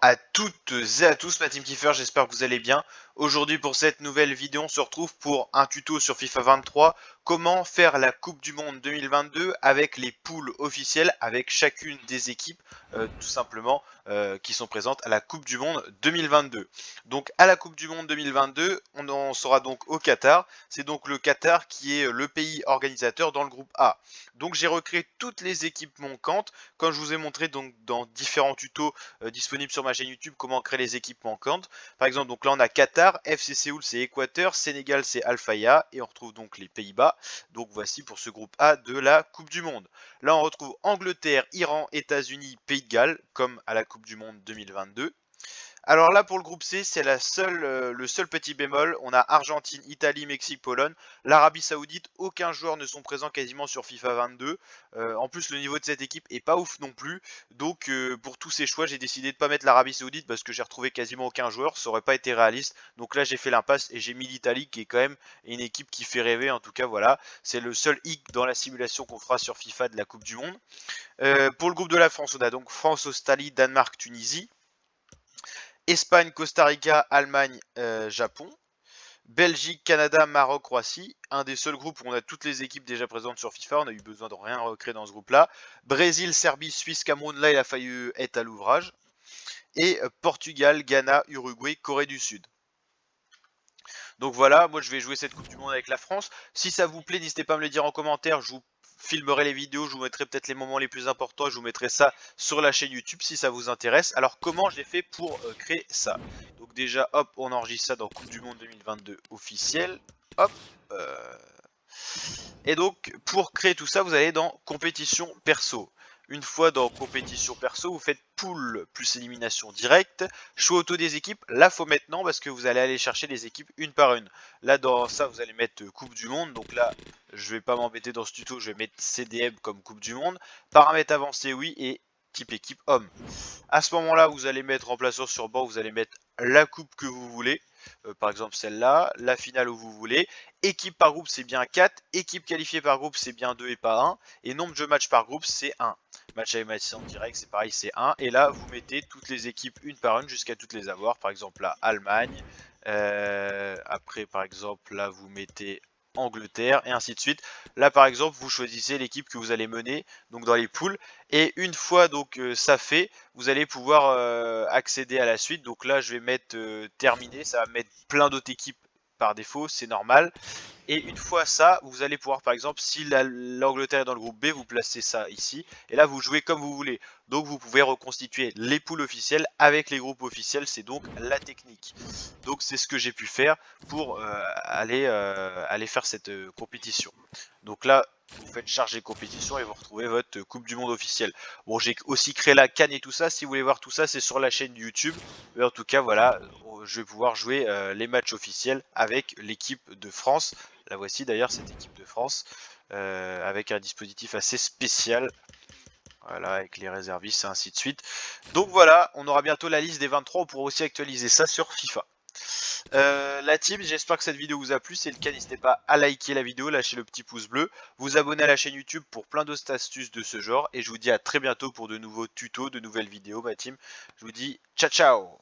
À toutes et à tous, ma team Kiefer, j'espère que vous allez bien. Aujourd'hui pour cette nouvelle vidéo, on se retrouve pour un tuto sur FIFA 23. Comment faire la Coupe du Monde 2022 avec les poules officielles, avec chacune des équipes, tout simplement, qui sont présentes à la Coupe du Monde 2022. Donc à la Coupe du Monde 2022, on en sera donc au Qatar. C'est donc le Qatar qui est le pays organisateur dans le groupe A. Donc j'ai recréé toutes les équipes manquantes, comme je vous ai montré donc dans différents tutos disponible sur ma chaîne YouTube, comment créer les équipes manquantes. Par exemple, donc là on a Qatar, FC Séoul c'est Équateur, Sénégal c'est Al-Faya et on retrouve donc les Pays-Bas. Donc voici pour ce groupe A de la Coupe du Monde. Là on retrouve Angleterre, Iran, États-Unis, Pays de Galles comme à la Coupe du Monde 2022. Alors là, pour le groupe C, c'est le seul petit bémol. On a Argentine, Italie, Mexique, Pologne. L'Arabie Saoudite, aucun joueur ne sont présents quasiment sur FIFA 22. En plus, le niveau de cette équipe est pas ouf non plus. Donc, pour tous ces choix, j'ai décidé de ne pas mettre l'Arabie Saoudite parce que j'ai retrouvé quasiment aucun joueur. Ça aurait pas été réaliste. Donc là, j'ai fait l'impasse et j'ai mis l'Italie qui est quand même une équipe qui fait rêver. En tout cas, voilà. C'est le seul hic dans la simulation qu'on fera sur FIFA de la Coupe du Monde. Pour le groupe de la France, on a donc France, Australie, Danemark, Tunisie. Espagne, Costa Rica, Allemagne, Japon. Belgique, Canada, Maroc, Croatie. Un des seuls groupes où on a toutes les équipes déjà présentes sur FIFA. On a eu besoin de rien recréer dans ce groupe-là. Brésil, Serbie, Suisse, Cameroun. Là, il a fallu être à l'ouvrage. Et Portugal, Ghana, Uruguay, Corée du Sud. Donc voilà, moi je vais jouer cette Coupe du Monde avec la France. Si ça vous plaît, n'hésitez pas à me le dire en commentaire. Je vous filmerai les vidéos, je vous mettrai peut-être les moments les plus importants. Je vous mettrai ça sur la chaîne YouTube si ça vous intéresse. Alors comment j'ai fait pour créer ça? Donc déjà, hop, on enregistre ça dans Coupe du Monde 2022 officiel. Hop. Et donc, pour créer tout ça, vous allez dans compétition perso. Une fois dans compétition perso, vous faites poule plus élimination directe. Choix auto des équipes, là faut maintenant parce que vous allez aller chercher les équipes une par une. Là dans ça vous allez mettre Coupe du Monde, donc là je vais pas m'embêter dans ce tuto, je vais mettre CDM comme Coupe du Monde. Paramètres avancés oui et type équipe homme. À ce moment là vous allez mettre remplaçant sur banc, vous allez mettre la coupe que vous voulez. Par exemple celle-là, la finale où vous voulez. Équipe par groupe c'est bien 4, équipe qualifiée par groupe c'est bien 2 et pas 1, et nombre de matchs par groupe c'est 1. Match à en direct c'est pareil c'est 1, et là vous mettez toutes les équipes une par une jusqu'à toutes les avoir, par exemple là Allemagne, après par exemple là vous mettez Angleterre et ainsi de suite. Là par exemple vous choisissez l'équipe que vous allez mener donc dans les poules, et une fois donc ça fait, vous allez pouvoir accéder à la suite. Donc là je vais mettre terminé, ça va mettre plein d'autres équipes par défaut, c'est normal. Et une fois ça, vous allez pouvoir par exemple, si l'Angleterre est dans le groupe B, vous placez ça ici, et là vous jouez comme vous voulez. Donc vous pouvez reconstituer les poules officielles avec les groupes officiels, c'est donc la technique. Donc c'est ce que j'ai pu faire pour aller faire cette compétition. Donc là, vous faites charger compétition et vous retrouvez votre Coupe du Monde officielle. Bon, j'ai aussi créé la canne et tout ça, si vous voulez voir tout ça, c'est sur la chaîne YouTube. Mais en tout cas, voilà, je vais pouvoir jouer les matchs officiels avec l'équipe de France. La voici d'ailleurs, cette équipe de France, avec un dispositif assez spécial. Voilà, avec les réservistes et ainsi de suite. Donc voilà, on aura bientôt la liste des 23, on pourra aussi actualiser ça sur FIFA. La team, j'espère que cette vidéo vous a plu. Si c'est le cas, n'hésitez pas à liker la vidéo, lâcher le petit pouce bleu, vous abonner à la chaîne YouTube pour plein d'autres astuces de ce genre. Et je vous dis à très bientôt pour de nouveaux tutos, de nouvelles vidéos, ma team. Je vous dis ciao ciao.